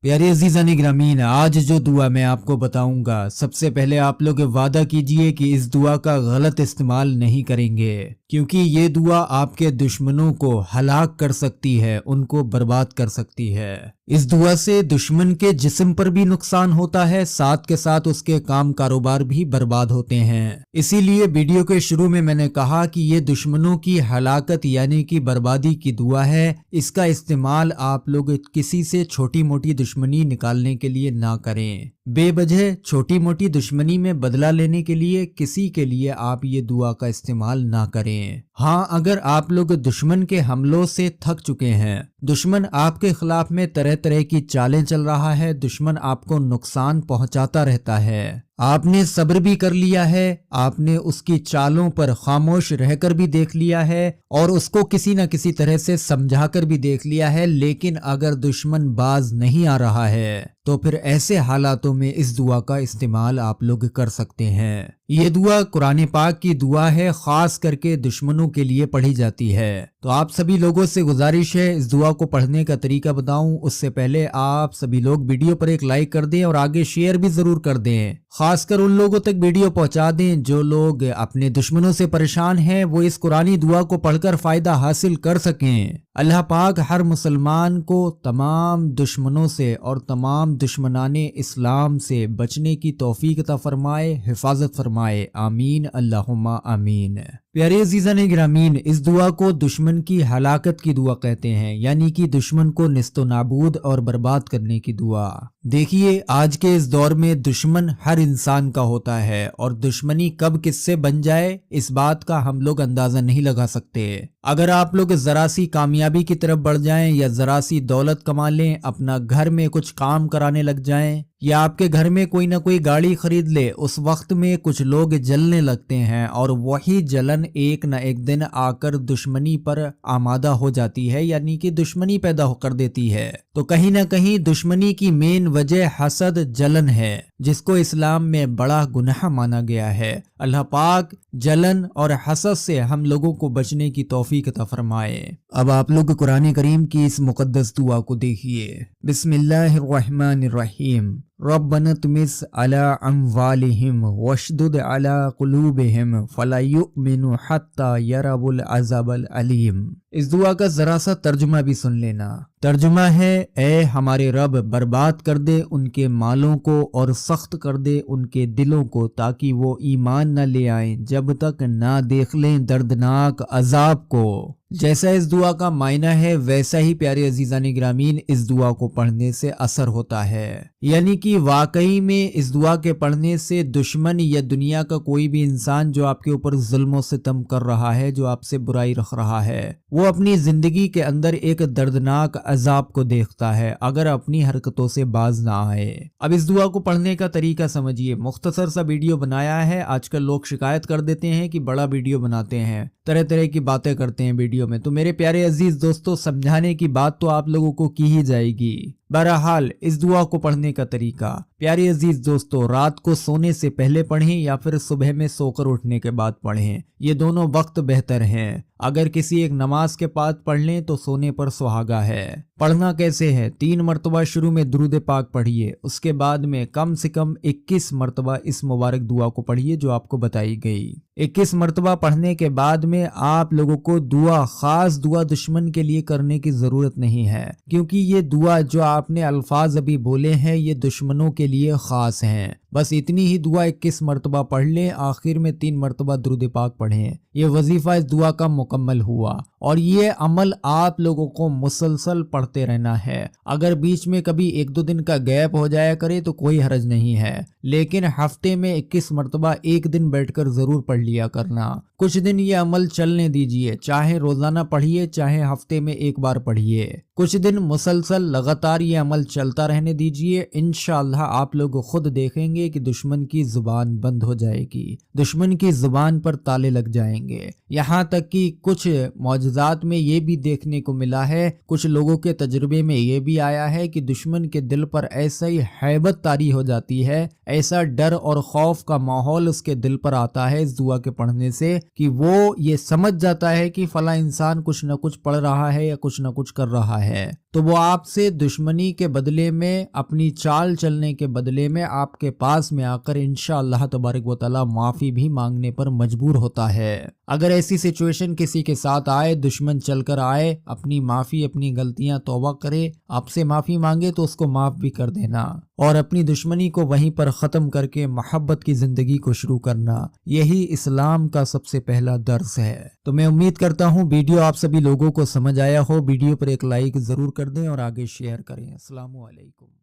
प्यारे अजीज़ान ग्रामीन, आज जो दुआ मैं आपको बताऊंगा, सबसे पहले आप लोग वादा कीजिए कि इस दुआ का गलत इस्तेमाल नहीं करेंगे, क्योंकि ये दुआ आपके दुश्मनों को हलाक कर सकती है, उनको बर्बाद कर सकती है। इस दुआ से दुश्मन के जिस्म पर भी नुकसान होता है, साथ के साथ उसके काम कारोबार भी बर्बाद होते हैं। इसीलिए वीडियो के शुरू में मैंने कहा कि ये दुश्मनों की हलाकत यानी कि बर्बादी की दुआ है। इसका इस्तेमाल आप लोग किसी से छोटी मोटी दुश्मनी निकालने के लिए ना करें। बेवजह छोटी मोटी दुश्मनी में बदला लेने के लिए किसी के लिए आप ये दुआ का इस्तेमाल ना करें। हाँ, अगर आप लोग दुश्मन के हमलों से थक चुके हैं, दुश्मन आपके खिलाफ में तरह तरह की चालें चल रहा है, दुश्मन आपको नुकसान पहुंचाता रहता है, आपने सब्र भी कर लिया है, आपने उसकी चालों पर खामोश रहकर भी देख लिया है और उसको किसी न किसी तरह से समझाकर भी देख लिया है, लेकिन अगर दुश्मन बाज नहीं आ रहा है तो फिर ऐसे हालातों में इस दुआ का इस्तेमाल आप लोग कर सकते हैं। ये दुआ कुरान पाक की दुआ है, खास करके दुश्मनों के लिए पढ़ी जाती है। तो आप सभी लोगों से गुजारिश है, इस दुआ को पढ़ने का तरीका बताऊं उससे पहले आप सभी लोग वीडियो पर एक लाइक कर दें और आगे शेयर भी जरूर कर दें। खासकर उन लोगों तक वीडियो पहुंचा दें जो लोग अपने दुश्मनों से परेशान हैं, वो इस कुरानी दुआ को पढ़कर फायदा हासिल कर सकें। अल्लाह पाक हर मुसलमान को तमाम दुश्मनों से और तमाम दुश्मनाने इस्लाम से बचने की तौफीक अता फरमाए, हिफाजत फरमाए। आमीन अल्लाहुम्मा आमीन। प्यारे अजीज़ान ग्रामीन, इस दुआ को दुश्मन की हलाकत की दुआ कहते हैं, यानी कि दुश्मन को निस्तो नाबूद और बर्बाद करने की दुआ। देखिए, आज के इस दौर में दुश्मन हर इंसान का होता है और दुश्मनी कब किससे बन जाए इस बात का हम लोग अंदाजा नहीं लगा सकते। अगर आप लोग जरा सी कामयाबी की तरफ बढ़ जाएं या जरा सी दौलत कमा लें, अपना घर में कुछ काम कराने लग जाएं या आपके घर में कोई ना कोई गाड़ी खरीद ले, उस वक्त में कुछ लोग जलने लगते हैं और वही जलन एक न एक दिन आकर दुश्मनी पर आमादा हो जाती है, यानी कि दुश्मनी पैदा कर देती है। तो कहीं ना कहीं दुश्मनी की मेन वजह हसद, जलन है, जिसको इस्लाम में बड़ा गुनाह माना गया है। अल्लाह पाक जलन और हसद से हम लोगों को बचने की तौफीक अता फरमाए। अब आप लोग कुरान करीम की इस मुकद्दस दुआ को देखिए। बिस्मिल्लाहिर्रहमानिर्रहीम। रब्बना तुमिस अला अम्वालिहिम वशदुद अला कुलूबिहिम फला युमिनु हत्ता यरबुल अज़ाबल अलीम। इस दुआ का जरा सा तर्जुमा भी सुन लेना। तर्जुमा है, ए हमारे रब, बर्बाद कर दे उनके मालों को और सख्त कर दे उनके दिलों को, ताकि वो ईमान न ले आए जब तक ना देख लें दर्दनाक अजाब को। जैसा इस दुआ का मायना है वैसा ही प्यारे अजीज़ान ग्रामीन इस दुआ को पढ़ने से असर होता है, यानी कि वाकई में इस दुआ के पढ़ने से दुश्मन या दुनिया का कोई भी इंसान जो आपके ऊपर जुल्म सितम कर रहा है, जो आपसे बुराई रख रहा है, वो अपनी जिंदगी के अंदर एक दर्दनाक अजाब को देखता है अगर अपनी हरकतों से बाज ना आए। अब इस दुआ को पढ़ने का तरीका समझिए। मुख्तसर सा वीडियो बनाया है। आजकल लोग शिकायत कर देते हैं कि बड़ा वीडियो बनाते हैं, तरह तरह की बातें करते हैं वीडियो में। तो मेरे प्यारे अजीज दोस्तों, समझाने की बात तो आप लोगों को की ही जाएगी। बहरहाल इस दुआ को पढ़ने का तरीका, प्यारे अजीज दोस्तों, रात को सोने से पहले पढ़ें या फिर सुबह में सोकर उठने के बाद पढ़ें, ये दोनों वक्त बेहतर हैं। अगर किसी एक नमाज के बाद पढ़ लें तो सोने पर सुहागा है। पढ़ना कैसे है? 3 मरतबा शुरू में दुरूद पाक पढ़िए, उसके बाद में कम से कम 21 मरतबा इस मुबारक दुआ को पढ़िए जो आपको बताई गई। 21 मरतबा पढ़ने के बाद में आप लोगों को खास दुआ दुश्मन के लिए करने की जरूरत नहीं है, क्योंकि ये दुआ जो आपने अल्फाज अभी बोले हैं ये दुश्मनों के लिए खास हैं। बस इतनी ही दुआ 21 मरतबा पढ़ लें, आखिर में 3 मरतबा दुरूद पाक पढ़ें। ये वजीफा इस दुआ का मुकम्मल हुआ और ये अमल आप लोगों को मुसलसल पढ़ते रहना है। अगर बीच में कभी 1-2 दिन का गैप हो जाया करे तो कोई हर्ज नहीं है, लेकिन हफ्ते में 21 मरतबा एक दिन बैठकर जरूर पढ़ लिया करना। कुछ दिन ये अमल चलने दीजिए, चाहे रोजाना पढ़िए चाहे हफ्ते में एक बार पढ़िए। कुछ दिन मुसलसल लगातार ये अमल चलता रहने दीजिए। इंशाअल्लाह आप लोग खुद देखेंगे कि दुश्मन की जुबान बंद हो जाएगी, दुश्मन की जुबान पर ताले लग जाएंगे। यहाँ तक कि कुछ मौजज़ात में ये भी देखने को मिला है, कुछ लोगों के तजुर्बे में ये भी आया है कि दुश्मन के दिल पर ऐसा ही हैबत तारी हो जाती है, ऐसा डर और खौफ का माहौल उसके दिल पर आता है इस दुआ के पढ़ने से कि वो ये समझ जाता है कि फला इंसान कुछ न कुछ पढ़ रहा है या कुछ न कुछ कर रहा है। تو وہ آپ سے دشمنی کے بدلے میں، اپنی چال چلنے کے بدلے میں آپ کے پاس میں آ کر انشاءاللہ تبارک و تعالی معافی بھی مانگنے پر مجبور ہوتا ہے۔ اگر ایسی سچویشن کسی کے ساتھ آئے، دشمن چل کر آئے، اپنی معافی، اپنی غلطیاں توبہ کرے، آپ سے معافی مانگے تو اس کو معاف بھی کر دینا، اور اپنی دشمنی کو وہیں پر ختم کر کے محبت کی زندگی کو شروع کرنا، یہی اسلام کا سب سے پہلا درس ہے۔ تو میں امید کرتا ہوں ویڈیو آپ سبھی لوگوں کو سمجھ آیا ہو۔ ویڈیو پر ایک لائک ضرور کر دیں اور آگے شیئر کریں۔ السلام علیکم۔